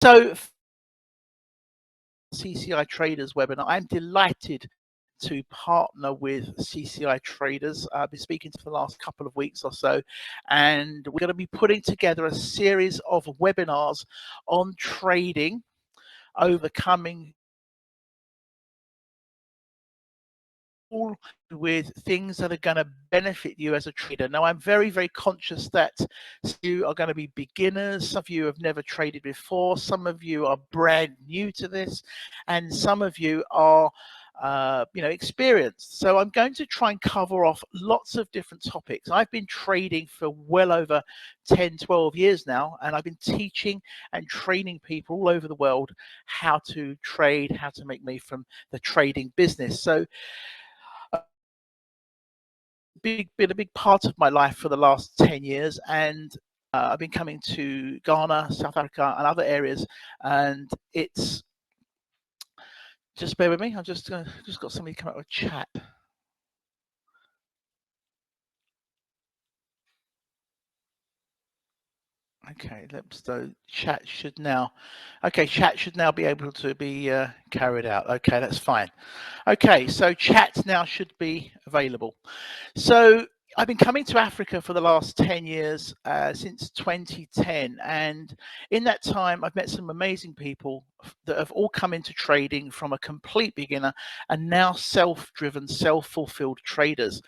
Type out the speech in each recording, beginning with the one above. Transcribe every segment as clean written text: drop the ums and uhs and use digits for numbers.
So CCI Traders webinar, I'm delighted to partner with CCI Traders. I've been speaking to for the last couple of weeks or so, and we're going to be putting together a series of webinars on trading over the coming with things that are going to benefit you as a trader. Now, I'm very, very conscious that you are going to be beginners. Some of you have never traded before. Some of you are brand new to this, and some of you are experienced. So I'm going to try and cover off lots of different topics. I've been trading for well over 10, 12 years now, and I've been teaching and training people all over the world how to trade, how to make money from the trading business. So been a big part of my life for the last 10 years, and I've been coming to Ghana, South Africa, and other areas, and it's just bear with me. I'm just got somebody come up with chat. Okay, so chat should now be able to be carried out. Okay, that's fine. Okay, so chat now should be available. So I've been coming to Africa for the last 10 years, since 2010. And in that time, I've met some amazing people that have all come into trading from a complete beginner and now self-driven, self-fulfilled traders.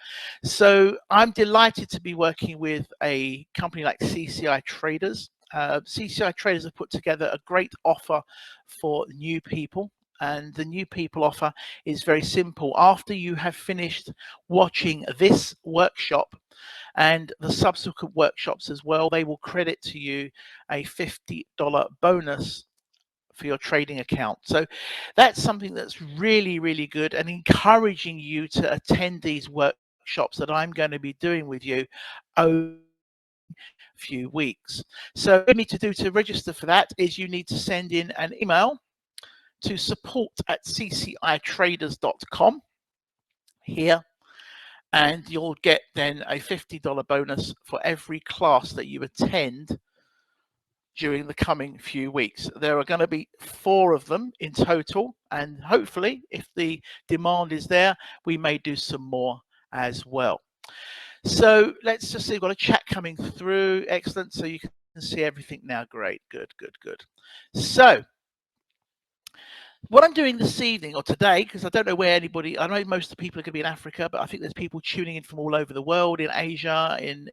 So I'm delighted to be working with a company like CCI Traders. CCI Traders have put together a great offer for new people. And the new people offer is very simple. After you have finished watching this workshop and the subsequent workshops as well, they will credit to you a $50 bonus for your trading account. So that's something that's really, really good, and encouraging you to attend these workshops that I'm going to be doing with you over a few weeks. So what you need to do to register for that is you need to send in an email to support@ccitraders.com here, and you'll get then a $50 bonus for every class that you attend during the coming few weeks. There are going to be 4 of them in total, and hopefully, if the demand is there, we may do some more as well. So let's just see, we've got a chat coming through. Excellent. So you can see everything now. Great. Good. So what I'm doing this evening or today, because I don't know where anybody, I know most of the people are going to be in Africa, but I think there's people tuning in from all over the world, in Asia, in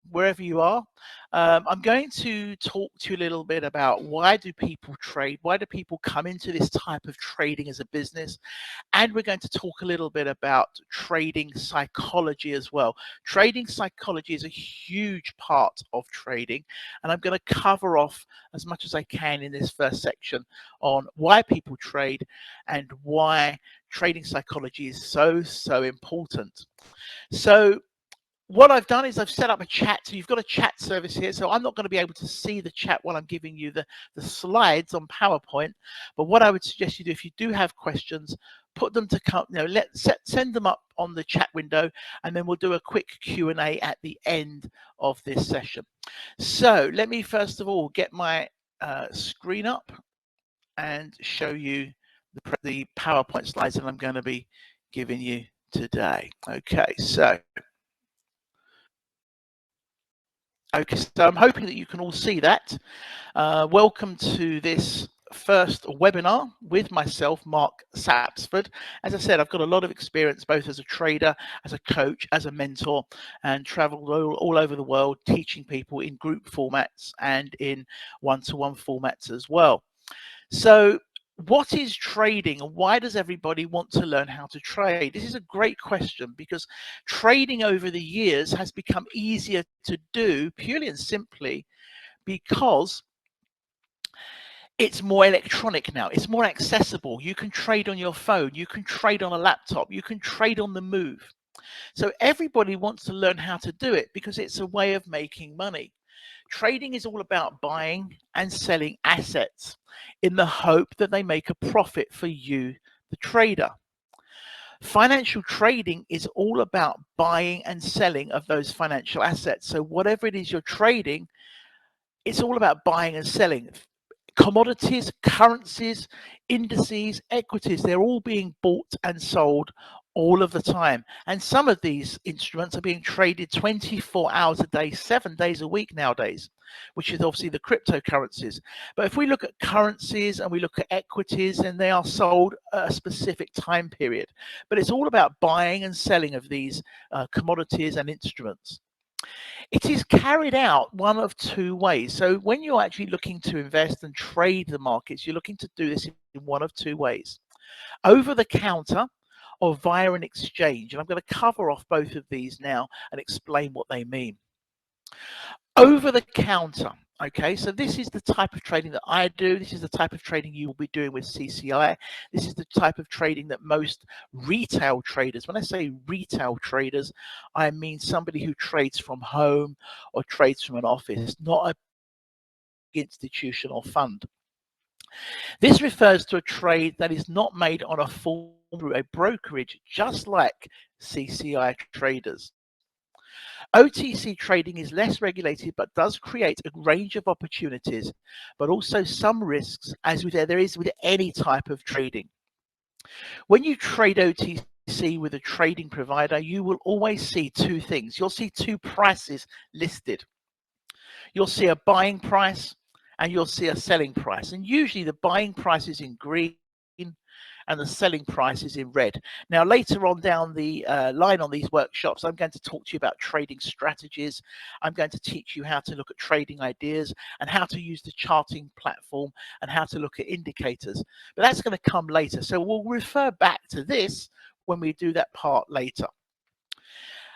wherever you are. I'm going to talk to you a little bit about why do people trade? Why do people come into this type of trading as a business? And we're going to talk a little bit about trading psychology as well. Trading psychology is a huge part of trading, and I'm going to cover off as much as I can in this first section on why people trade and why trading psychology is so important. So what I've done is I've set up a chat. So you've got a chat service here. So I'm not going to be able to see the chat while I'm giving you the slides on PowerPoint. But what I would suggest you do, if you do have questions, put them to come, send them up on the chat window, and then we'll do a quick Q&A at the end of this session. So let me first of all get my screen up and show you the PowerPoint slides that I'm going to be giving you today. Okay, so I'm hoping that you can all see that. Welcome to this first webinar with myself, Mark Sapsford. As I said, I've got a lot of experience both as a trader, as a coach, as a mentor, and traveled all over the world teaching people in group formats and in one-to-one formats as well. So what is trading, and why does everybody want to learn how to trade? This is a great question, because trading over the years has become easier to do purely and simply because it's more electronic now. It's more accessible. You can trade on your phone. You can trade on a laptop. You can trade on the move. So everybody wants to learn how to do it because it's a way of making money. Trading is all about buying and selling assets in the hope that they make a profit for you, the trader. Financial trading is all about buying and selling of those financial assets. So whatever it is you're trading, it's all about buying and selling. Commodities, currencies, indices, equities, they're all being bought and sold all of the time. And some of these instruments are being traded 24 hours a day, 7 days a week nowadays, which is obviously the cryptocurrencies. But if we look at currencies and we look at equities, and they are sold at a specific time period. But it's all about buying and selling of these commodities and instruments. It is carried out one of two ways. So when you're actually looking to invest and trade the markets, you're looking to do this in one of two ways: over the counter or via an exchange. And I'm going to cover off both of these now and explain what they mean. Over the counter. Okay, so this is the type of trading that I do. This is the type of trading you will be doing with CCI. This is the type of trading that most retail traders, when I say retail traders, I mean somebody who trades from home or trades from an office, not an institutional fund. This refers to a trade that is not made on a form through a brokerage, just like CCI traders. OTC trading is less regulated but does create a range of opportunities, but also some risks, as there is with any type of trading. When you trade OTC with a trading provider, you will always see two things. You'll see two prices listed. You'll see a buying price and you'll see a selling price. And usually the buying price is in green and the selling price is in red. Now, later on down the line on these workshops, I'm going to talk to you about trading strategies. I'm going to teach you how to look at trading ideas and how to use the charting platform and how to look at indicators. But that's going to come later. So we'll refer back to this when we do that part later.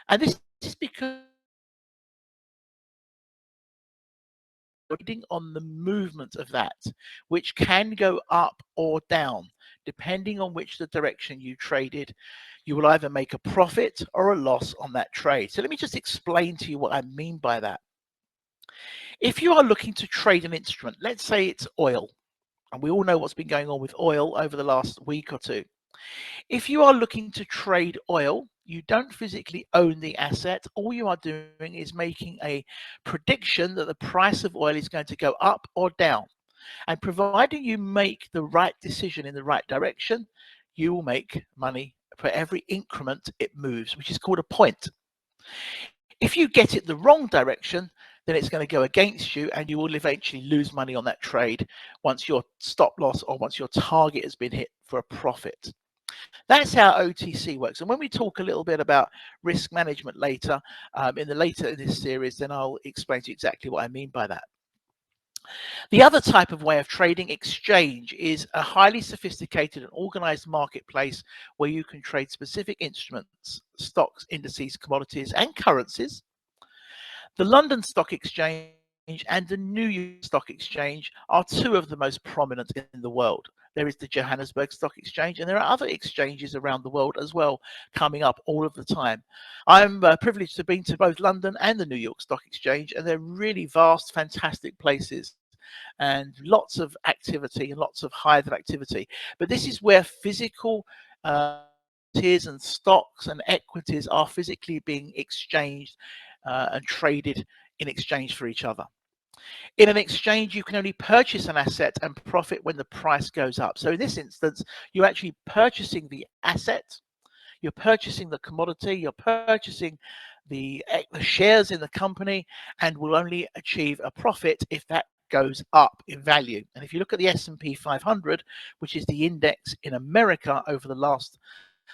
And this is because on the movement of that, which can go up or down depending on which the direction you traded. You will either make a profit or a loss on that trade. So let me just explain to you what I mean by that. If you are looking to trade an instrument, let's say it's oil, and we all know what's been going on with oil over the last week or two. If you are looking to trade oil, you don't physically own the asset. All you are doing is making a prediction that the price of oil is going to go up or down. And providing you make the right decision in the right direction, you will make money for every increment it moves, which is called a point. If you get it the wrong direction, then it's going to go against you and you will eventually lose money on that trade once your stop loss or once your target has been hit for a profit. That's how OTC works. And when we talk a little bit about risk management later, in this series, then I'll explain to you exactly what I mean by that. The other type of way of trading, exchange, is a highly sophisticated and organized marketplace where you can trade specific instruments, stocks, indices, commodities, and currencies. The London Stock Exchange and the New York Stock Exchange are two of the most prominent in the world. There is the Johannesburg Stock Exchange, and there are other exchanges around the world as well coming up all of the time. I'm privileged to have been to both London and the New York Stock Exchange, and they're really vast, fantastic places and lots of activity and lots of higher activity. But this is where physical shares and stocks and equities are physically being exchanged and traded in exchange for each other. In an exchange, you can only purchase an asset and profit when the price goes up. So in this instance, you're actually purchasing the asset, you're purchasing the commodity, you're purchasing the shares in the company, and will only achieve a profit if that goes up in value. And if you look at the S&P 500, which is the index in America over the last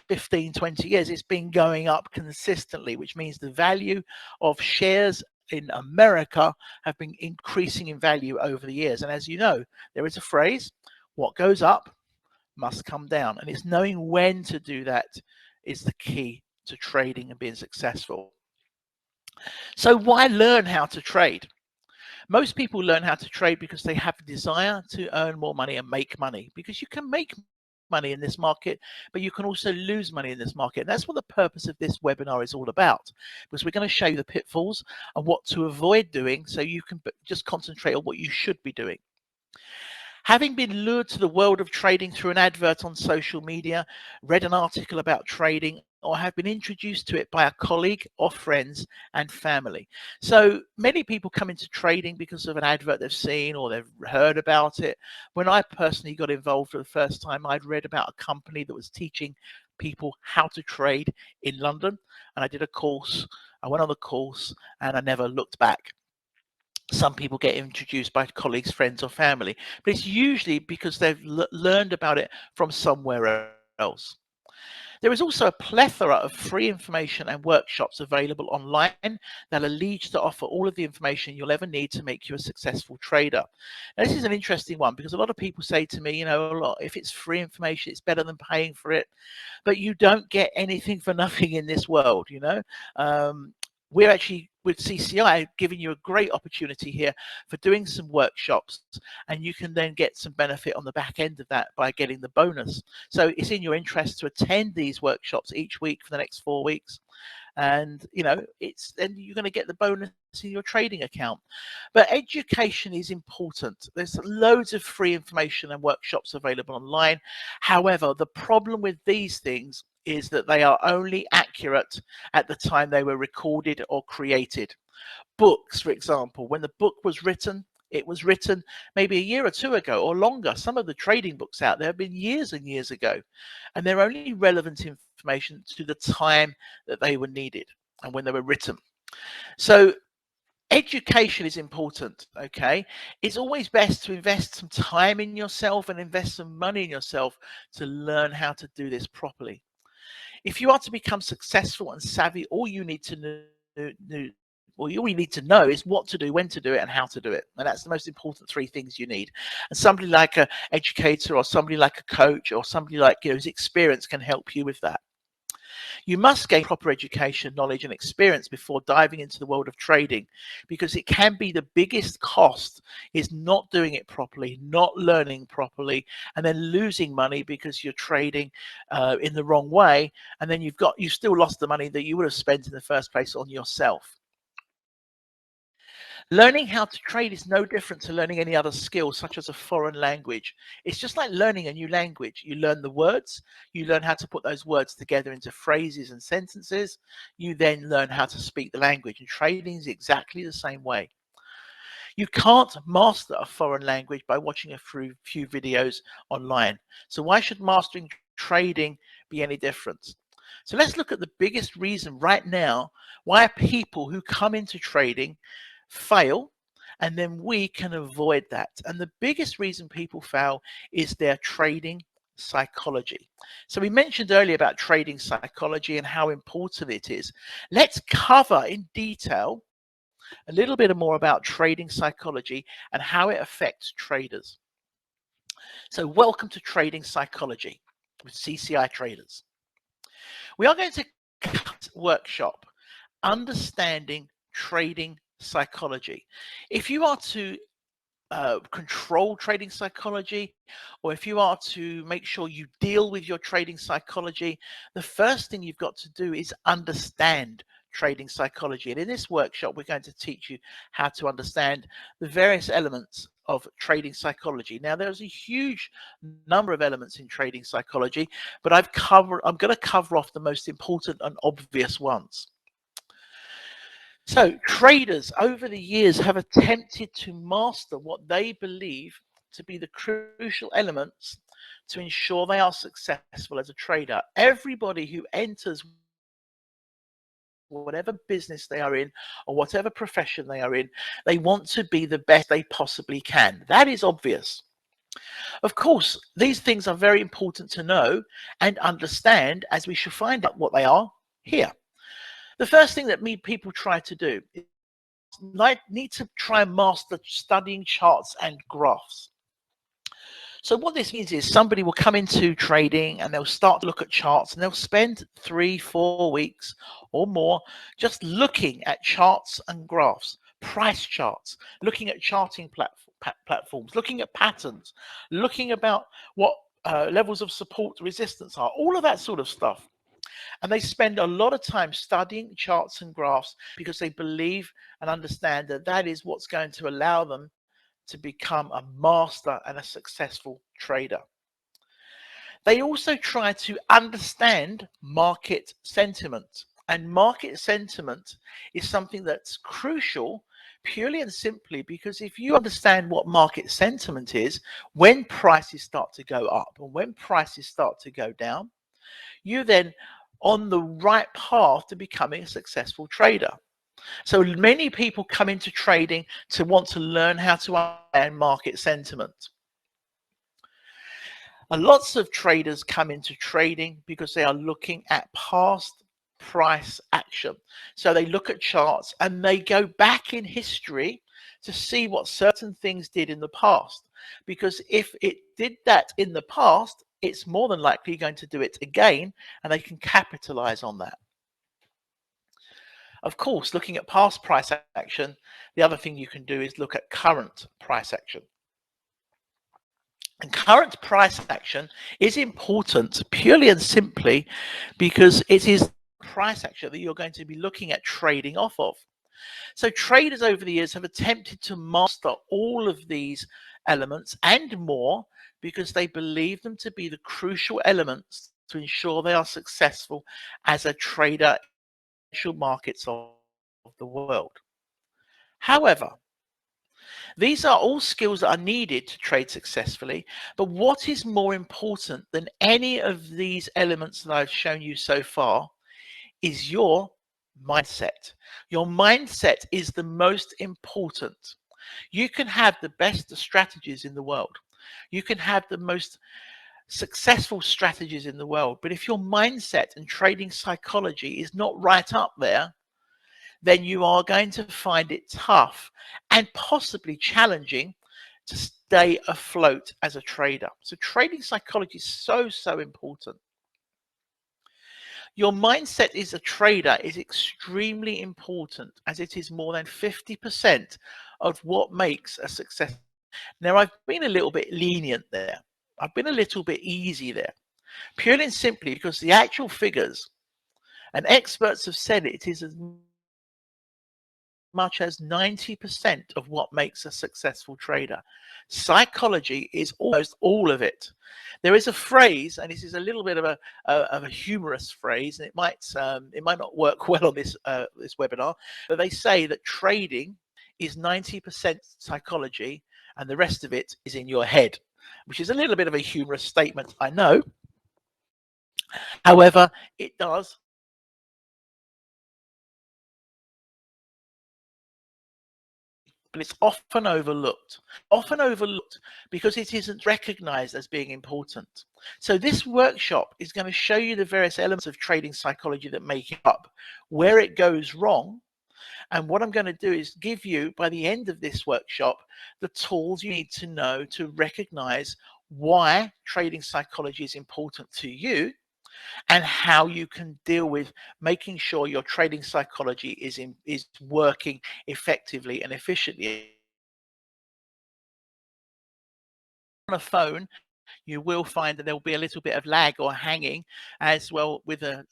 15, 20 years, it's been going up consistently, which means the value of shares in America have been increasing in value over the years. And as you know, there is a phrase, what goes up must come down. And it's knowing when to do that is the key to trading and being successful. So why learn how to trade? Most people learn how to trade because they have a desire to earn more money and make money, because you can make money in this market, but you can also lose money in this market. And that's what the purpose of this webinar is all about, because we're going to show you the pitfalls and what to avoid doing so you can just concentrate on what you should be doing. Having been lured to the world of trading through an advert on social media, read an article about trading, or have been introduced to it by a colleague or friends and family. So many people come into trading because of an advert they've seen or they've heard about it. When I personally got involved for the first time, I'd read about a company that was teaching people how to trade in London, and I did a course. I went on the course and I never looked back. Some people get introduced by colleagues, friends, or family, but it's usually because they've learned about it from somewhere else. There is also a plethora of free information and workshops available online that are leads to offer all of the information you'll ever need to make you a successful trader. Now, this is an interesting one because a lot of people say to me, if it's free information, it's better than paying for it. But you don't get anything for nothing in this world, we're actually with CCI giving you a great opportunity here for doing some workshops, and you can then get some benefit on the back end of that by getting the bonus. So it's in your interest to attend these workshops each week for the next 4 weeks, and then you're going to get the bonus in your trading account. But education is important. There's loads of free information and workshops available online. However, the problem with these things is that they are only accurate at the time they were recorded or created. Books, for example, when the book was written, it was written maybe a year or two ago or longer. Some of the trading books out there have been years and years ago, and they're only relevant information to the time that they were needed and when they were written. So education is important, okay? It's always best to invest some time in yourself and invest some money in yourself to learn how to do this properly. If you are to become successful and savvy, all you need to know is what to do, when to do it, and how to do it. And that's the most important 3 things you need. And somebody like an educator or somebody like a coach or somebody like whose experience can help you with that. You must gain proper education, knowledge, and experience before diving into the world of trading, because it can be the biggest cost is not doing it properly, not learning properly, and then losing money because you're trading in the wrong way, and then you've still lost the money that you would have spent in the first place on yourself. Learning how to trade is no different to learning any other skill, such as a foreign language. It's just like learning a new language. You learn the words, you learn how to put those words together into phrases and sentences. You then learn how to speak the language, and trading is exactly the same way. You can't master a foreign language by watching a few videos online. So why should mastering trading be any different? So let's look at the biggest reason right now why people who come into trading fail, and then we can avoid that. And the biggest reason people fail is their trading psychology. So we mentioned earlier about trading psychology and how important it is. Let's cover in detail a little bit more about trading psychology and how it affects traders. So welcome to Trading Psychology with CCI Traders. We are going to workshop understanding trading psychology. If you are to control trading psychology, or if you are to make sure you deal with your trading psychology, the first thing you've got to do is understand trading psychology. And in this workshop, we're going to teach you how to understand the various elements of trading psychology. Now, there's a huge number of elements in trading psychology, but I'm going to cover off the most important and obvious ones. So traders over the years have attempted to master what they believe to be the crucial elements to ensure they are successful as a trader. Everybody who enters whatever business they are in or whatever profession they are in, they want to be the best they possibly can. That is obvious. Of course, these things are very important to know and understand, as we shall find out what they are here. The first thing that people try to do is need to try and master studying charts and graphs. So what this means is somebody will come into trading and they'll start to look at charts, and they'll spend 3-4 weeks or more just looking at charts and graphs, price charts, looking at charting platforms, looking at patterns, looking about what levels of support resistance are, all of that sort of stuff. And they spend a lot of time studying charts and graphs because they believe and understand that that is what's going to allow them to become a master and a successful trader. They also try to understand market sentiment. And market sentiment is something that's crucial purely and simply because if you understand what market sentiment is, when prices start to go up and when prices start to go down, you're then on the right path to becoming a successful trader. So many people come into trading to want to learn how to understand market sentiment. And lots of traders come into trading because they are looking at past price action. So they look at charts and they go back in history to see what certain things did in the past. Because if it did that in the past, it's more than likely going to do it again and they can capitalize on that. Of course, looking at past price action, the other thing you can do is look at current price action. And current price action is important purely and simply because it is price action that you're going to be looking at trading off of. So traders over the years have attempted to master all of these elements and more because they believe them to be the crucial elements to ensure they are successful as a trader in financial markets of the world. However, these are all skills that are needed to trade successfully, but what is more important than any of these elements that I've shown you so far is your mindset. Your mindset is the most important. You can have the best strategies in the world. You can have the most successful strategies in the world, but if your mindset and trading psychology is not right up there, then you are going to find it tough and possibly challenging to stay afloat as a trader. So trading psychology is so important. Your mindset as a trader is extremely important as it is more than 50% of what makes a success. Now, I've been a little bit lenient there. I've been a little bit easy there, purely and simply because the actual figures and experts have said it is as much as 90% of what makes a successful trader. Psychology is almost all of it. There is a phrase, and this is a little bit of a humorous phrase, and it might not work well on this webinar, but they say that trading is 90% psychology and the rest of it is in your head, which is a little bit of a humorous statement, I know. However, it does but it's often overlooked because it isn't recognized as being important. So this workshop is going to show you the various elements of trading psychology that make it up, where it goes wrong, and what I'm going to do is give you, by the end of this workshop, the tools you need to know to recognize why trading psychology is important to you and how you can deal with making sure your trading psychology is working effectively and efficiently. On a phone, you will find that there will be a little bit of lag or hanging as well with an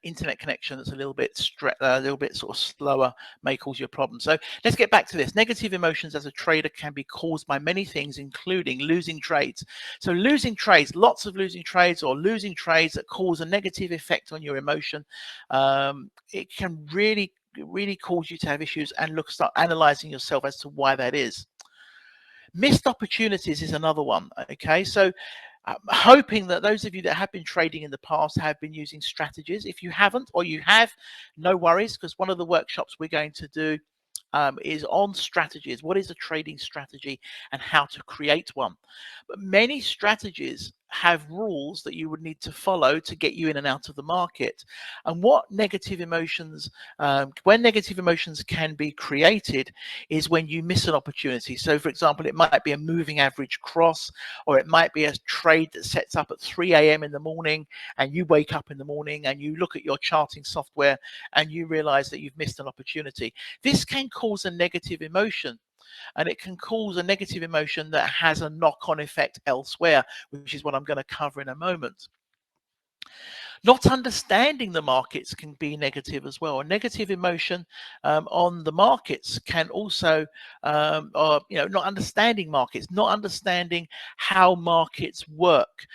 internet connection that's a little bit sort of slower may cause you a problem. So let's get back to this. Negative emotions as a trader can be caused by many things, including losing trades. So losing trades, lots of losing trades or losing trades that cause a negative effect on your emotion. It can really cause you to have issues and start analyzing yourself as to why that is. Missed opportunities is another one. Okay, so I'm hoping that those of you that have been trading in the past have been using strategies. If you haven't, or you have, no worries, because one of the workshops we're going to do is on strategies. What is a trading strategy and how to create one? But many strategies have rules that you would need to follow to get you in and out of the market. And what negative emotions, when negative emotions can be created is when you miss an opportunity. So for example, it might be a moving average cross, or it might be a trade that sets up at 3 a.m. in the morning and you wake up in the morning and you look at your charting software and you realize that you've missed an opportunity. This can cause a negative emotion. And it can cause a negative emotion that has a knock-on effect elsewhere, which is what I'm going to cover in a moment. Not understanding the markets can be negative as well. A negative emotion on the markets can also, or not understanding markets, not understanding how markets work,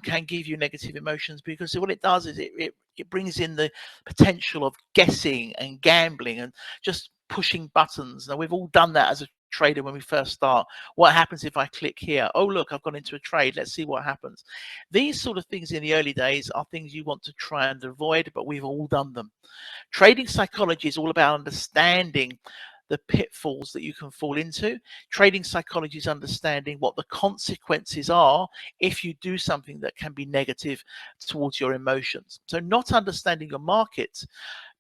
can give you negative emotions, because what it does is it brings in the potential of guessing and gambling and just pushing buttons. Now, we've all done that as a trader when we first start. What happens if I click here? Oh, look, I've gone into a trade. Let's see what happens. These sort of things in the early days are things you want to try and avoid, but we've all done them. Trading psychology is all about understanding the pitfalls that you can fall into. Trading psychology is understanding what the consequences are if you do something that can be negative towards your emotions. So not understanding your markets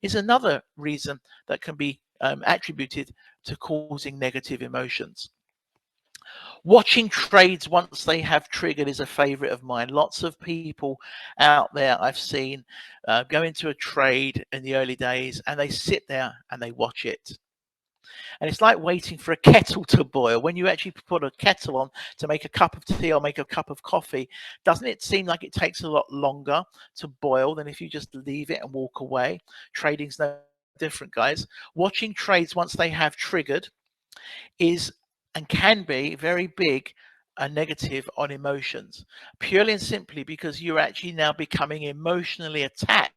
is another reason that can be attributed to causing negative emotions. Watching trades once they have triggered is a favorite of mine. Lots of people out there I've seen go into a trade in the early days and they sit there and they watch it. And it's like waiting for a kettle to boil. When you actually put a kettle on to make a cup of tea or make a cup of coffee, doesn't it seem like it takes a lot longer to boil than if you just leave it and walk away? Trading's no different, guys. Watching trades once they have triggered is and can be very big a negative on emotions, purely and simply because you're actually now becoming emotionally attached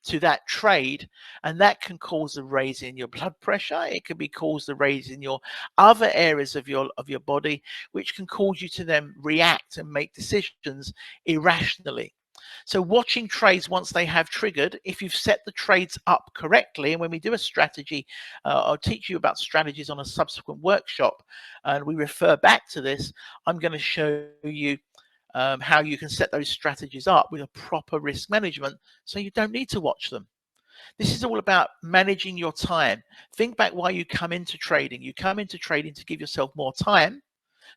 to that trade, and that can cause a raise in your blood pressure. It can be caused a raise in your other areas of your body, which can cause you to then react and make decisions irrationally. So watching trades once they have triggered, if you've set the trades up correctly, and when we do a strategy, I'll teach you about strategies on a subsequent workshop, and we refer back to this, I'm going to show you how you can set those strategies up with a proper risk management so you don't need to watch them. This is all about managing your time. Think back why you come into trading. You come into trading to give yourself more time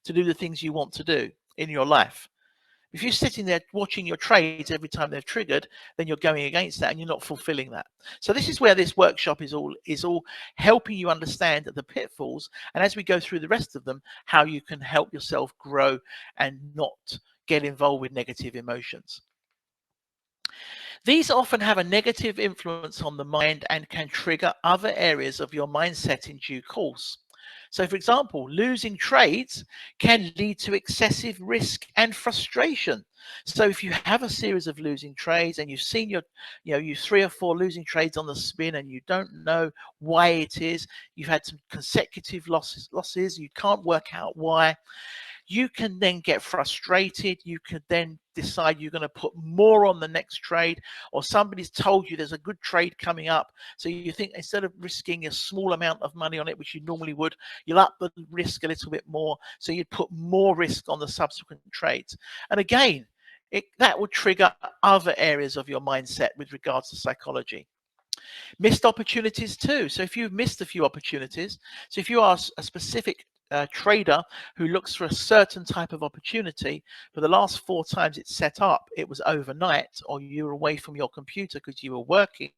to do the things you want to do in your life. If you're sitting there watching your trades every time they're triggered, then you're going against that and you're not fulfilling that. So this is where this workshop is all helping you understand the pitfalls, and as we go through the rest of them, how you can help yourself grow and not get involved with negative emotions. These often have a negative influence on the mind and can trigger other areas of your mindset in due course. So, for example, losing trades can lead to excessive risk and frustration. So, if you have a series of losing trades and you've seen you 3 or 4 losing trades on the spin and you don't know why it is, you've had some consecutive losses, you can't work out why, you can then get frustrated. You could then decide you're going to put more on the next trade, or somebody's told you there's a good trade coming up. So you think instead of risking a small amount of money on it, which you normally would, you'll up the risk a little bit more. So you'd put more risk on the subsequent trades. And again, that would trigger other areas of your mindset with regards to psychology. Missed opportunities too. So if you've missed a few opportunities, so if you are a specific trader who looks for a certain type of opportunity, but the last 4 times it's set up, it was overnight, or you were away from your computer because you were working,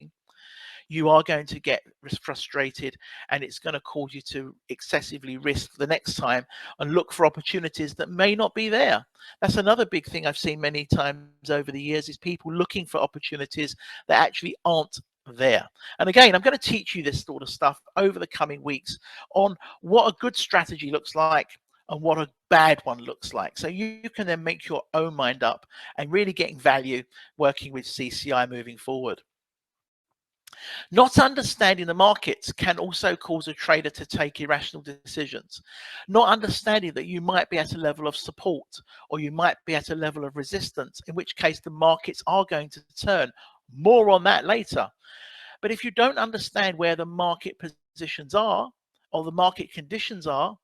you are going to get frustrated, and it's going to cause you to excessively risk the next time and look for opportunities that may not be there. That's another big thing I've seen many times over the years, is people looking for opportunities that actually aren't there. And again, I'm going to teach you this sort of stuff over the coming weeks on what a good strategy looks like and what a bad one looks like. So you can then make your own mind up and really getting value working with CCI moving forward. Not understanding the markets can also cause a trader to take irrational decisions. Not understanding that you might be at a level of support or you might be at a level of resistance, in which case the markets are going to turn. More on that later. But if you don't understand where the market positions are or the market conditions are,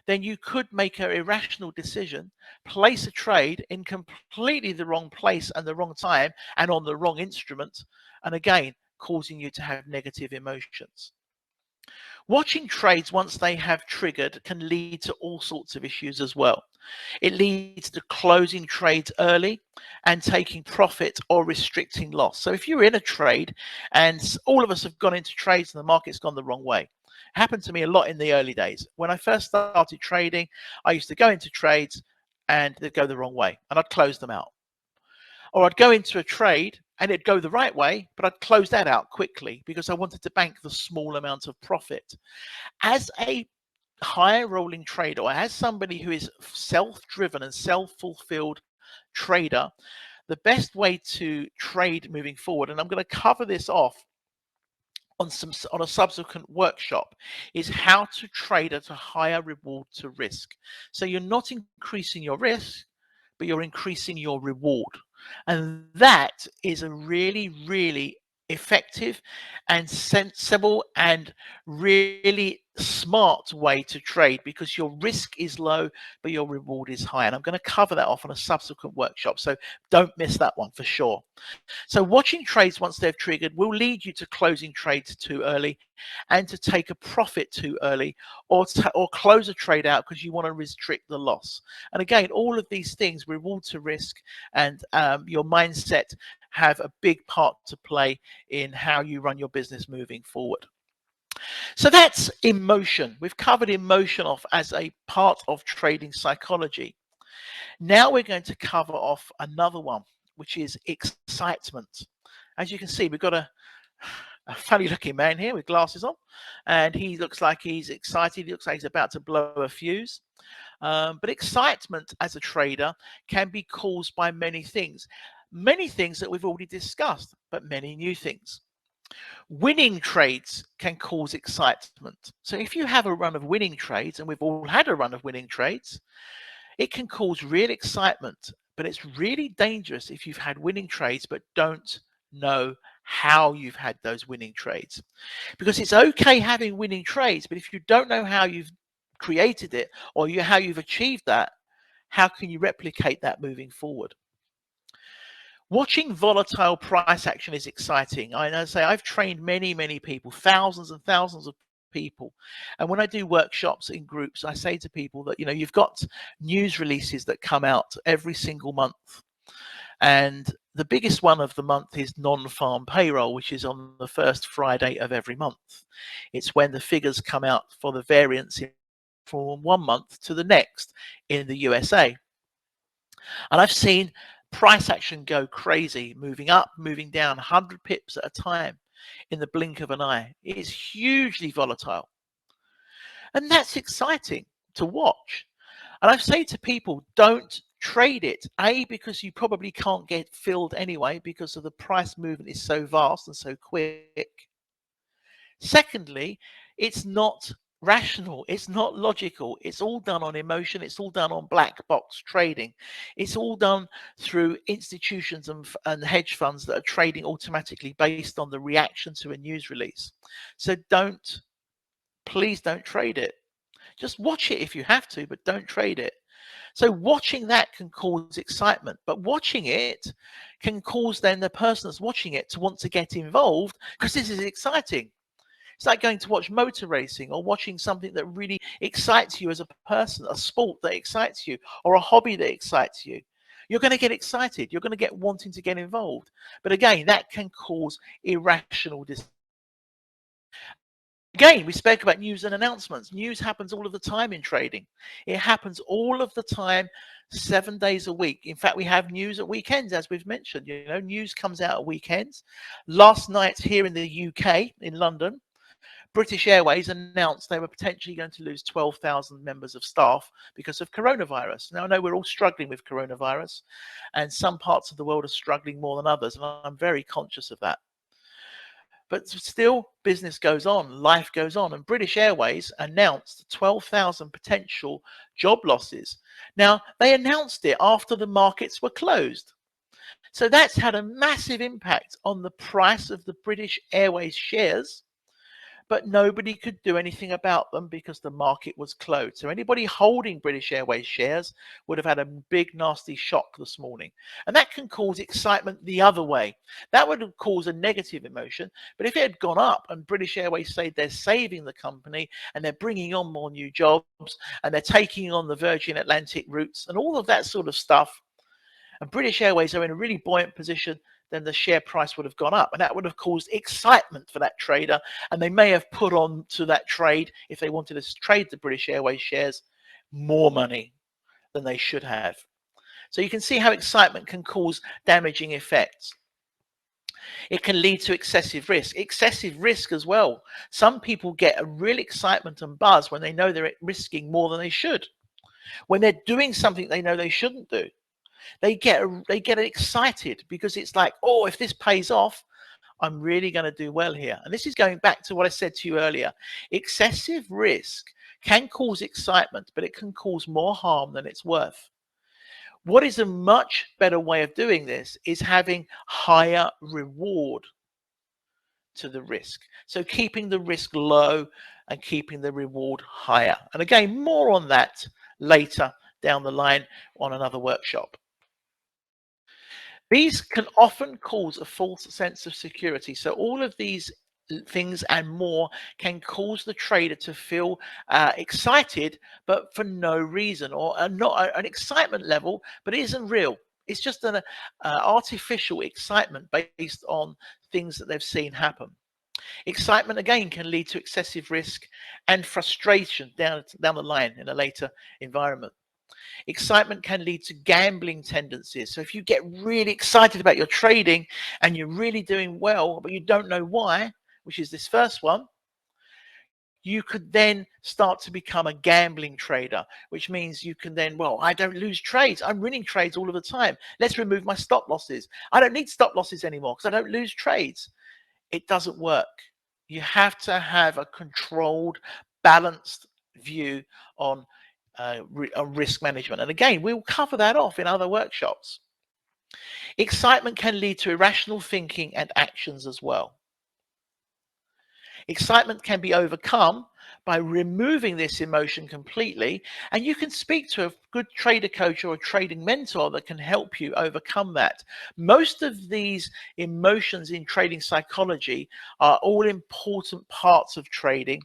then you could make an irrational decision, place a trade in completely the wrong place and the wrong time and on the wrong instrument, and again, causing you to have negative emotions. Watching trades once they have triggered can lead to all sorts of issues as well. It leads to closing trades early and taking profit or restricting loss. So if you're in a trade and all of us have gone into trades and the market's gone the wrong way, it happened to me a lot in the early days. When I first started trading, I used to go into trades and they'd go the wrong way and I'd close them out. Or I'd go into a trade and it'd go the right way, but I'd close that out quickly because I wanted to bank the small amount of profit. As a higher rolling trader, or as somebody who is self-driven and self-fulfilled trader, the best way to trade moving forward, and I'm going to cover this off on a subsequent workshop, is how to trade at a higher reward to risk. So you're not increasing your risk, but you're increasing your reward. And that is a really, really effective and sensible and really smart way to trade, because your risk is low, but your reward is high. And I'm going to cover that off on a subsequent workshop. So don't miss that one for sure. So watching trades once they've triggered will lead you to closing trades too early and to take a profit too early, or close a trade out because you want to restrict the loss. And again, all of these things, reward to risk and your mindset, have a big part to play in how you run your business moving forward. So that's emotion. We've covered emotion off as a part of trading psychology. Now we're going to cover off another one, which is excitement. As you can see, we've got a funny looking man here with glasses on, and he looks like he's excited. He looks like he's about to blow a fuse. But excitement as a trader can be caused by many things that we've already discussed, but many new things. Winning trades can cause excitement. So if you have a run of winning trades, and we've all had a run of winning trades, it can cause real excitement, but it's really dangerous if you've had winning trades but don't know how you've had those winning trades. Because it's okay having winning trades, but if you don't know how you've created it, or how you've achieved that, how can you replicate that moving forward? Watching volatile price action is exciting. I say I've trained many people, thousands and thousands of people, and when I do workshops in groups, I say to people that, you've got news releases that come out every single month, and the biggest one of the month is non-farm payroll, which is on the first Friday of every month. It's when the figures come out for the variance from one month to the next in the USA. And I've seen price action go crazy, moving up, moving down 100 pips at a time in the blink of an eye. It is hugely volatile. And that's exciting to watch. And I say to people, don't trade it. A, because you probably can't get filled anyway because of the price movement is so vast and so quick. Secondly, it's not rational, it's not logical, it's all done on emotion, it's all done on black box trading, it's all done through institutions and hedge funds that are trading automatically based on the reaction to a news release. So please don't trade it. Just watch it if you have to, but don't trade it. So watching that can cause excitement, but watching it can cause then the person that's watching it to want to get involved because this is exciting. It's like going to watch motor racing or watching something that really excites you as a person, a sport that excites you, or a hobby that excites you. You're going to get excited. You're going to get wanting to get involved. But again, that can cause irrational decisions. Again, we spoke about news and announcements. News happens all of the time in trading. It happens all of the time, 7 days a week. In fact, we have news at weekends, as we've mentioned. News comes out at weekends. Last night here in the UK, in London, British Airways announced they were potentially going to lose 12,000 members of staff because of coronavirus. Now, I know we're all struggling with coronavirus, and some parts of the world are struggling more than others, and I'm very conscious of that. But still, business goes on, life goes on, and British Airways announced 12,000 potential job losses. Now, they announced it after the markets were closed. So that's had a massive impact on the price of the British Airways shares, but nobody could do anything about them because the market was closed. So anybody holding British Airways shares would have had a big, nasty shock this morning. And that can cause excitement the other way. That would have caused a negative emotion. But if it had gone up and British Airways say they're saving the company and they're bringing on more new jobs and they're taking on the Virgin Atlantic routes and all of that sort of stuff, and British Airways are in a really buoyant position, then the share price would have gone up, and that would have caused excitement for that trader, and they may have put on to that trade, if they wanted to trade the British Airways shares, more money than they should have. So you can see how excitement can cause damaging effects. It can lead to excessive risk. Excessive risk as well. Some people get a real excitement and buzz when they know they're risking more than they should. When they're doing something they know they shouldn't do, they get excited because it's like, oh, if this pays off, I'm really going to do well here. And this is going back to what I said to you earlier. Excessive risk can cause excitement, but it can cause more harm than it's worth. What is a much better way of doing this is having higher reward to the risk. So keeping the risk low and keeping the reward higher. And again, more on that later down the line on another workshop. These can often cause a false sense of security. So all of these things and more can cause the trader to feel excited, but for no reason, or not an excitement level, but it isn't real. It's just an artificial excitement based on things that they've seen happen. Excitement again can lead to excessive risk and frustration down the line in a later environment. Excitement can lead to gambling tendencies. So if you get really excited about your trading and you're really doing well, but you don't know why, which is this first one, you could then start to become a gambling trader, which means you can then, well, I don't lose trades. I'm winning trades all of the time. Let's remove my stop losses. I don't need stop losses anymore because I don't lose trades. It doesn't work. You have to have a controlled, balanced view on risk management. And again, we'll cover that off in other workshops. Excitement can lead to irrational thinking and actions as well. Excitement can be overcome by removing this emotion completely, and you can speak to a good trader coach or a trading mentor that can help you overcome that. Most of these emotions in trading psychology are all important parts of trading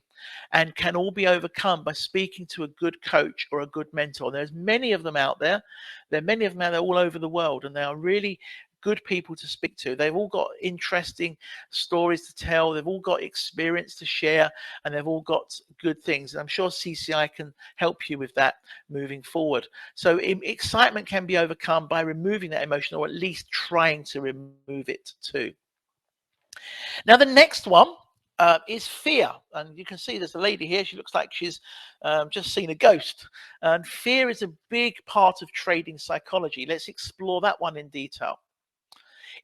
and can all be overcome by speaking to a good coach or a good mentor. There's many of them out there. There are many of them out there all over the world, and they are really good people to speak to. They've all got interesting stories to tell. They've all got experience to share, and they've all got good things. And I'm sure CCI can help you with that moving forward. So excitement can be overcome by removing that emotion, or at least trying to remove it too. Now, the next one is fear. And you can see there's a lady here. She looks like she's just seen a ghost. And fear is a big part of trading psychology. Let's explore that one in detail.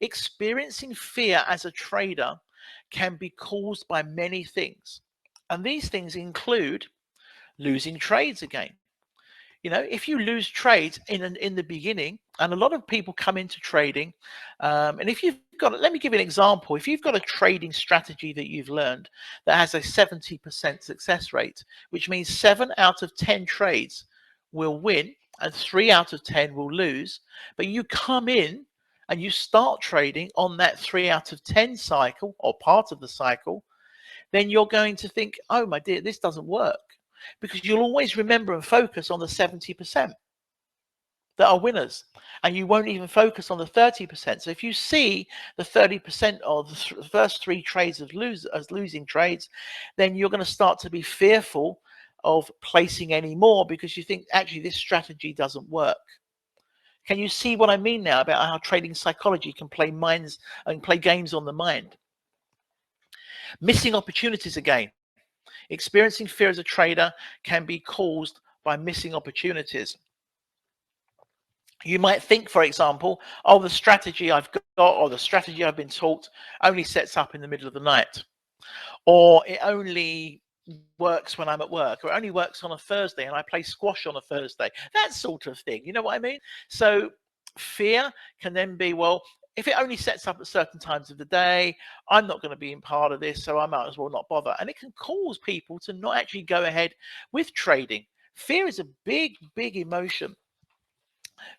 Experiencing fear as a trader can be caused by many things. And these things include losing trades again. You know, if you lose trades in the beginning, and a lot of people come into trading, and if you've got, let me give you an example. If you've got a trading strategy that you've learned that has a 70% success rate, which means 7 out of 10 trades will win and 3 out of 10 will lose, but you come in and you start trading on that 3 out of 10 cycle or part of the cycle, then you're going to think, oh my dear, this doesn't work. Because you'll always remember and focus on the 70% that are winners, and you won't even focus on the 30%. So if you see the 30% of the first 3 trades as losing trades, then you're going to start to be fearful of placing any more because you think actually this strategy doesn't work. Can you see what I mean now about how trading psychology can play minds and play games on the mind? Missing opportunities again. Experiencing fear as a trader can be caused by missing opportunities. You might think, for example, oh, the strategy I've got or the strategy I've been taught only sets up in the middle of the night, or it only works when I'm at work, or it only works on a Thursday and I play squash on a Thursday, that sort of thing. You know what I mean? So fear can then be, well, if it only sets up at certain times of the day, I'm not going to be in part of this, so I might as well not bother. And it can cause people to not actually go ahead with trading. Fear is a big, big emotion.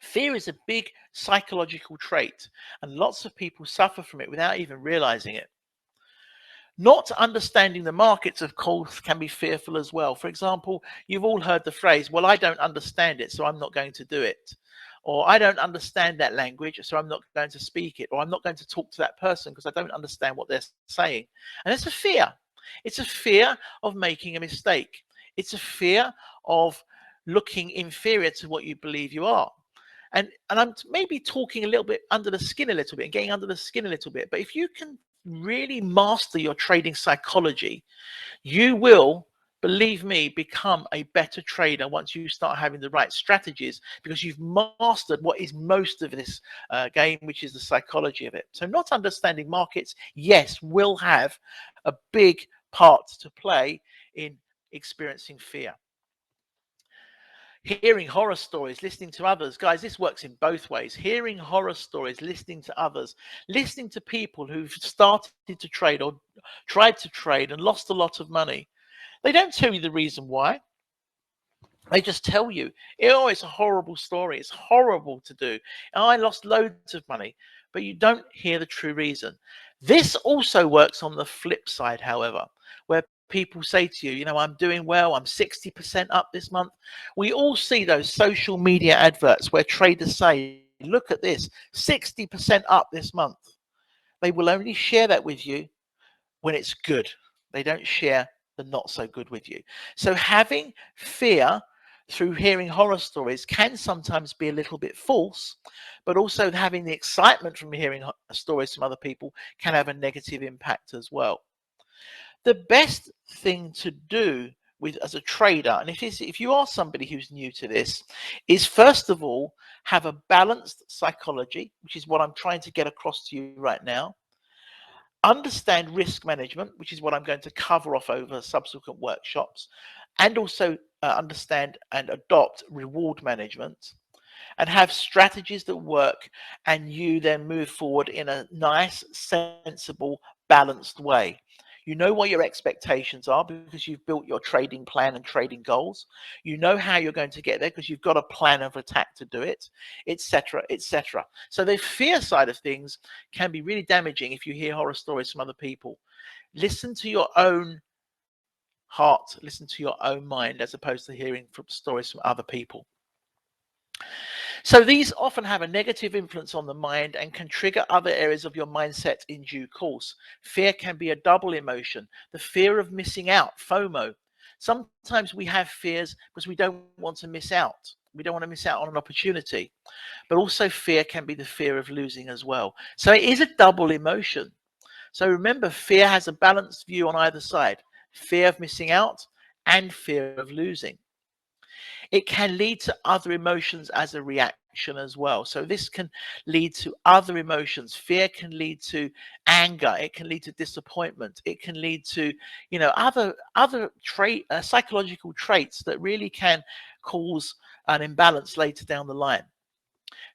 Fear is a big psychological trait, and lots of people suffer from it without even realizing it. Not understanding the markets, of course, can be fearful as well. For example, you've all heard the phrase, well, I don't understand it, so I'm not going to do it. Or I don't understand that language, so I'm not going to speak it. Or I'm not going to talk to that person because I don't understand what they're saying. And it's a fear. It's a fear of making a mistake. It's a fear of looking inferior to what you believe you are. And I'm maybe talking a little bit under the skin a little bit and getting under the skin a little bit, but if you can really master your trading psychology, you will, believe me, become a better trader once you start having the right strategies, because you've mastered what is most of this game, which is the psychology of it. So not understanding markets, yes, will have a big part to play in experiencing fear. Hearing horror stories, listening to others. Guys, this works in both ways. Hearing horror stories, listening to others, listening to people who've started to trade or tried to trade and lost a lot of money. They don't tell you the reason why. They just tell you, oh, it's a horrible story. It's horrible to do. I lost loads of money, but you don't hear the true reason. This also works on the flip side, however, where people say to you, you know, I'm doing well. I'm 60% up this month. We all see those social media adverts where traders say, look at this, 60% up this month. They will only share that with you when it's good. They don't share the not so good with you. So having fear through hearing horror stories can sometimes be a little bit false, but also having the excitement from hearing stories from other people can have a negative impact as well. The best thing to do with as a trader, and if you are somebody who's new to this, is first of all have a balanced psychology, which is what I'm trying to get across to you right now. Understand risk management, which is what I'm going to cover off over subsequent workshops, and also understand and adopt reward management, and have strategies that work, and you then move forward in a nice, sensible, balanced way. You know what your expectations are because you've built your trading plan and trading goals. You know how you're going to get there because you've got a plan of attack to do it, etc., etc. So the fear side of things can be really damaging if you hear horror stories from other people. Listen to your own heart, listen to your own mind, as opposed to hearing from stories from other people. So these often have a negative influence on the mind and can trigger other areas of your mindset in due course. Fear can be a double emotion. The fear of missing out, FOMO. Sometimes we have fears because we don't want to miss out. We don't want to miss out on an opportunity. But also fear can be the fear of losing as well. So it is a double emotion. So remember, fear has a balanced view on either side. Fear of missing out and fear of losing. It can lead to other emotions as a reaction as well. So this can lead to other emotions. Fear can lead to anger. It can lead to disappointment. It can lead to, you know, other psychological traits that really can cause an imbalance later down the line.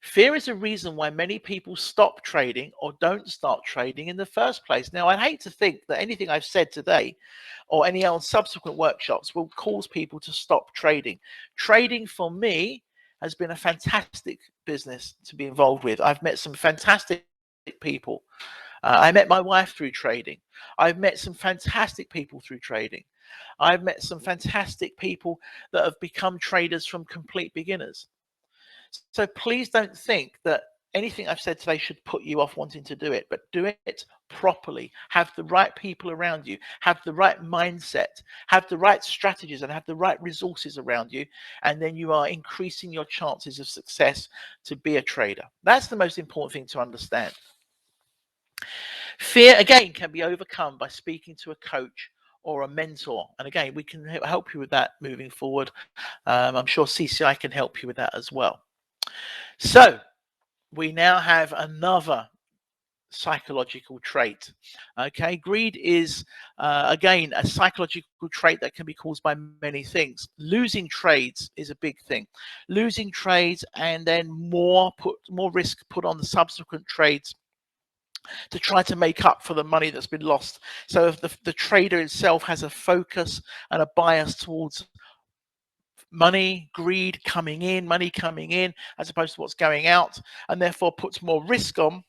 Fear is a reason why many people stop trading or don't start trading in the first place. Now, I'd hate to think that anything I've said today or any other subsequent workshops will cause people to stop trading. Trading for me has been a fantastic business to be involved with. I've met some fantastic people. I met my wife through trading. I've met some fantastic people through trading. I've met some fantastic people that have become traders from complete beginners. So please don't think that anything I've said today should put you off wanting to do it, but do it properly. Have the right people around you, have the right mindset, have the right strategies, and have the right resources around you. And then you are increasing your chances of success to be a trader. That's the most important thing to understand. Fear, again, can be overcome by speaking to a coach or a mentor. And again, we can help you with that moving forward. I'm sure CCI can help you with that as well. So we now have another psychological trait. Okay, greed is again a psychological trait that can be caused by many things. Losing trades is a big thing. Losing trades and then more risk put on the subsequent trades to try to make up for the money that's been lost. So if the trader itself has a focus and a bias towards money, greed coming in, money coming in, as opposed to what's going out, and therefore puts more risk on,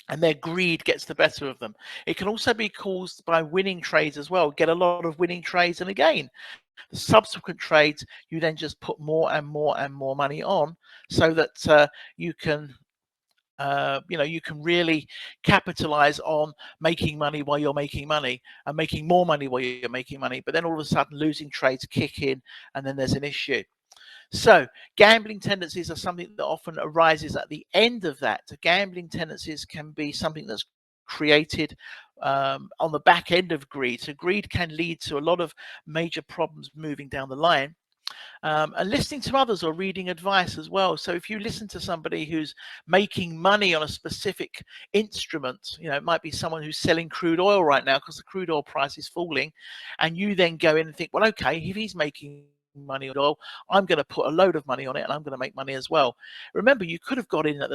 and their greed gets the better of them. It can also be caused by winning trades as well. Get a lot of winning trades, and again, the subsequent trades, you then just put more and more and more money on, so that you can you can really capitalize on making money while you're making money and making more money while you're making money. But then all of a sudden losing trades kick in, and then there's an issue. So gambling tendencies are something that often arises at the end of that. Gambling tendencies can be something that's created on the back end of greed. So greed can lead to a lot of major problems moving down the line. And listening to others or reading advice as well. So if you listen to somebody who's making money on a specific instrument, it might be someone who's selling crude oil right now because the crude oil price is falling, and you then go in and think, well, okay, if he's making money on oil, I'm going to put a load of money on it and I'm going to make money as well. Remember, you could have got in at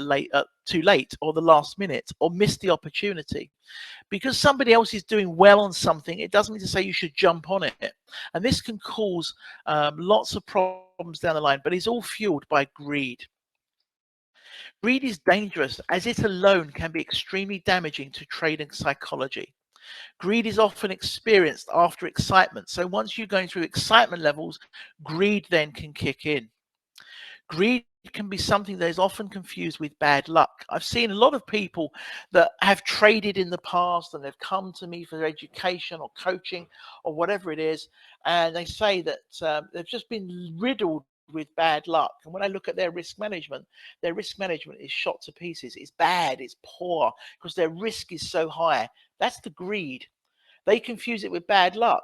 too late or the last minute or missed the opportunity. Because somebody else is doing well on something, it doesn't mean to say you should jump on it. And this can cause lots of problems down the line, but it's all fueled by greed. Greed is dangerous as it alone can be extremely damaging to trading psychology. Greed is often experienced after excitement. So once you're going through excitement levels, greed then can kick in. Greed can be something that is often confused with bad luck. I've seen a lot of people that have traded in the past and they've come to me for education or coaching or whatever it is, and they say that they've just been riddled with bad luck. And when I look at their risk management is shot to pieces. It's bad, it's poor, because their risk is so high. That's the greed. They confuse it with bad luck.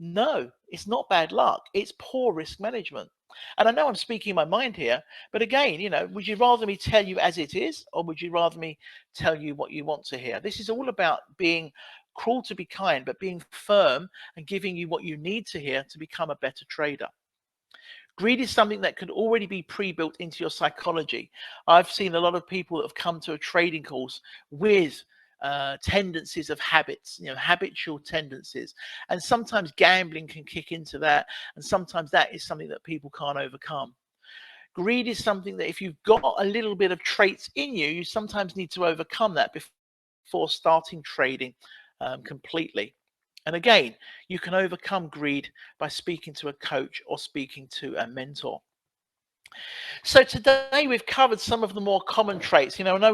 No, it's not bad luck. It's poor risk management. And I know I'm speaking my mind here, but again, would you rather me tell you as it is, or would you rather me tell you what you want to hear? This is all about being cruel to be kind, but being firm and giving you what you need to hear to become a better trader. Greed is something that could already be pre-built into your psychology. I've seen a lot of people that have come to a trading course with tendencies of habits, habitual tendencies. And sometimes gambling can kick into that. And sometimes that is something that people can't overcome. Greed is something that if you've got a little bit of traits in you, you sometimes need to overcome that before starting trading completely. And again, you can overcome greed by speaking to a coach or speaking to a mentor. So today we've covered some of the more common traits. I know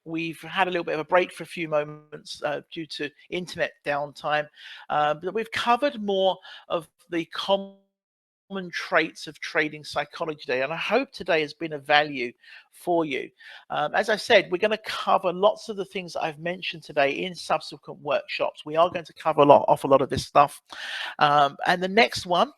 we've had a little bit of a break for a few moments due to internet downtime, but we've covered more of the common traits of trading psychology today, and I hope today has been of value for you. As I said, we're going to cover lots of the things that I've mentioned today in subsequent workshops. We are going to cover a lot of this stuff, and the next one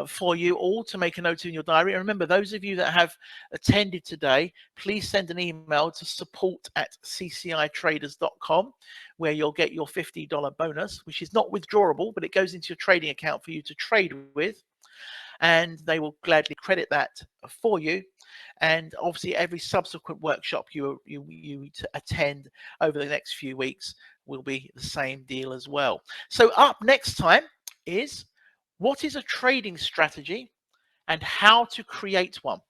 for you all to make a note in your diary. And remember, those of you that have attended today, please send an email to support@ccitraders.com, where you'll get your $50 bonus, which is not withdrawable, but it goes into your trading account for you to trade with. And they will gladly credit that for you. And obviously, every subsequent workshop you attend over the next few weeks will be the same deal as well. So up next time is what is a trading strategy and how to create one.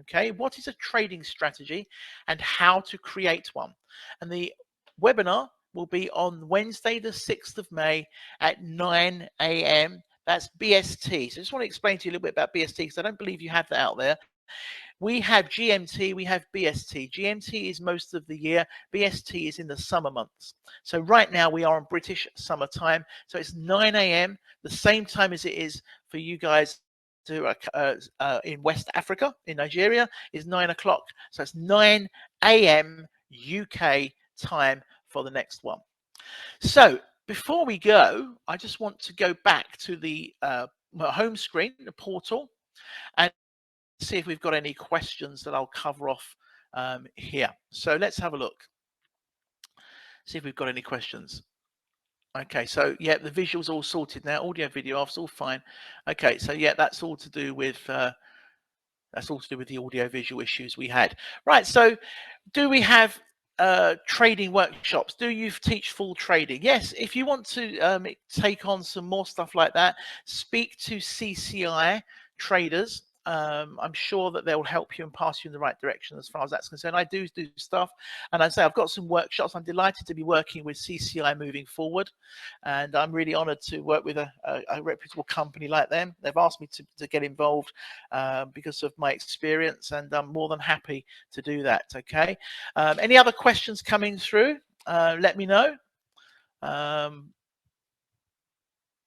Okay, what is a trading strategy and how to create one? And the webinar will be on Wednesday, the 6th of May at 9 a.m. That's BST. So I just want to explain to you a little bit about BST because I don't believe you have that out there. We have GMT, we have BST. GMT is most of the year. BST is in the summer months. So right now we are on British summertime. So it's 9 a.m., the same time as it is for you guys to in West Africa, in Nigeria, is 9 o'clock. So it's 9 a.m. UK time for the next one. So before we go, I just want to go back to the home screen, the portal, and see if we've got any questions that I'll cover off here. So let's have a look. See if we've got any questions. Okay, so yeah, the visuals all sorted now. Audio, video, it's all fine. Okay, so yeah, that's all to do with the audio visual issues we had. Right, so do we have trading workshops? Do you teach full trading? Yes, if you want to take on some more stuff like that, speak to CCI Traders. I'm sure that they will help you and pass you in the right direction as far as that's concerned. I do stuff, and I say I've got some workshops. I'm delighted to be working with CCI moving forward, and I'm really honoured to work with a reputable company like them. They've asked me to get involved because of my experience, and I'm more than happy to do that. Okay. Any other questions coming through? Let me know.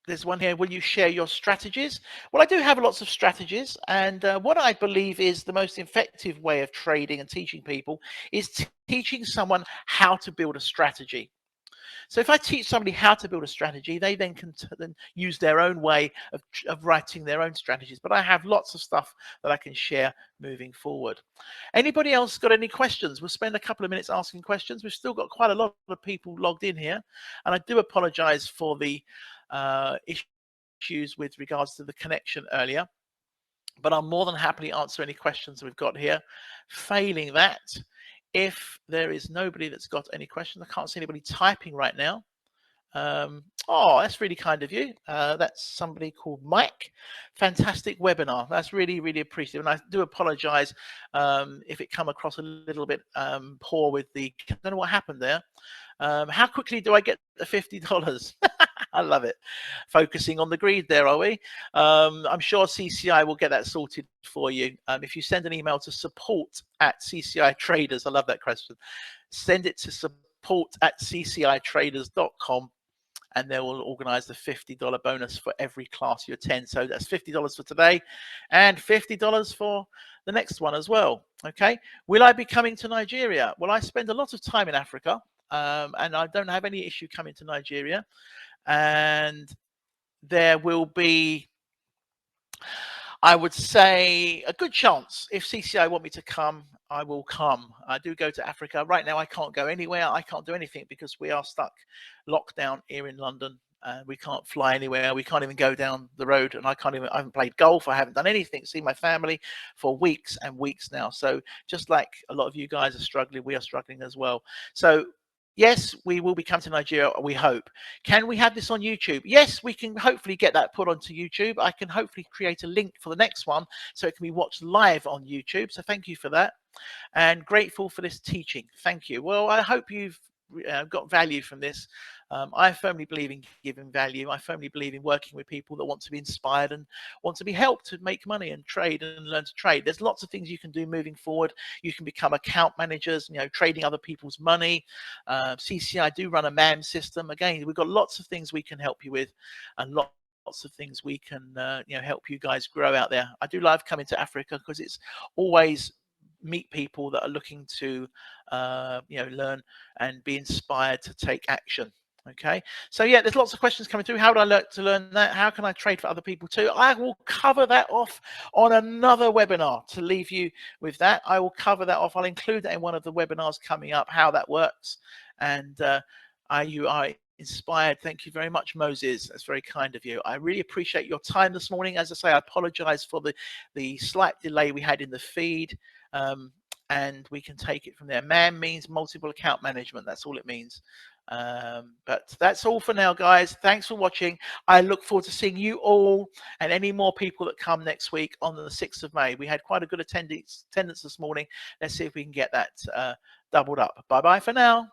there's one here. Will you share your strategies? Well, I do have lots of strategies, and what I believe is the most effective way of trading and teaching people is teaching someone how to build a strategy. So if I teach somebody how to build a strategy, they then can then use their own way of writing their own strategies. But I have lots of stuff that I can share moving forward. Anybody else got any questions? We'll spend a couple of minutes asking questions. We've still got quite a lot of people logged in here, and I do apologize for the issues with regards to the connection earlier, but I'll more than happily answer any questions we've got here. Failing that, if there is nobody that's got any questions, I can't see anybody typing right now. Oh, that's really kind of you. That's somebody called Mike. Fantastic webinar. That's really, really appreciative. And I do apologize if it come across a little bit poor with the, I don't know what happened there. How quickly do I get the $50? I love it. Focusing on the greed there, are we? I'm sure CCI will get that sorted for you. If you send an email to support@CCI Traders, I love that question. Send it to support@ccitraders.com, and they will organize the $50 bonus for every class you attend. So that's $50 for today and $50 for the next one as well. Okay. Will I be coming to Nigeria? Well, I spend a lot of time in Africa, and I don't have any issue coming to Nigeria. And there will be, I would say, a good chance if CCI want me to come, I will come. I do go to Africa. Right now, I can't go anywhere. I can't do anything because we are stuck, locked down here in London. We can't fly anywhere. We can't even go down the road. And I haven't played golf. I haven't done anything. See my family for weeks and weeks now. So just like a lot of you guys are struggling, we are struggling as well. So yes, we will be coming to Nigeria, we hope. Can we have this on YouTube? Yes, we can hopefully get that put onto YouTube. I can hopefully create a link for the next one so it can be watched live on YouTube. So thank you for that. And grateful for this teaching. Thank you. Well, I hope you've got value from this. I firmly believe in giving value. I firmly believe in working with people that want to be inspired and want to be helped to make money and trade and learn to trade. There's lots of things you can do moving forward. You can become account managers, trading other people's money. CCI do run a MAM system. Again, we've got lots of things we can help you with, and lots of things we can help you guys grow out there. I do love coming to Africa because it's always meet people that are looking to learn and be inspired to take action. Okay, so yeah, there's lots of questions coming through. How would I learn to learn that? How can I trade for other people too? I will cover that off on another webinar to leave you with that. I will cover that off. I'll include that in one of the webinars coming up, how that works. And you are inspired. Thank you very much, Moses. That's very kind of you. I really appreciate your time this morning. As I say, I apologize for the slight delay we had in the feed. And we can take it from there. MAM means multiple account management. That's all it means. But that's all for now, guys. Thanks for watching. I look forward to seeing you all and any more people that come next week on the 6th of May. We had quite a good attendance this morning. Let's see if we can get that doubled up. Bye-bye for now.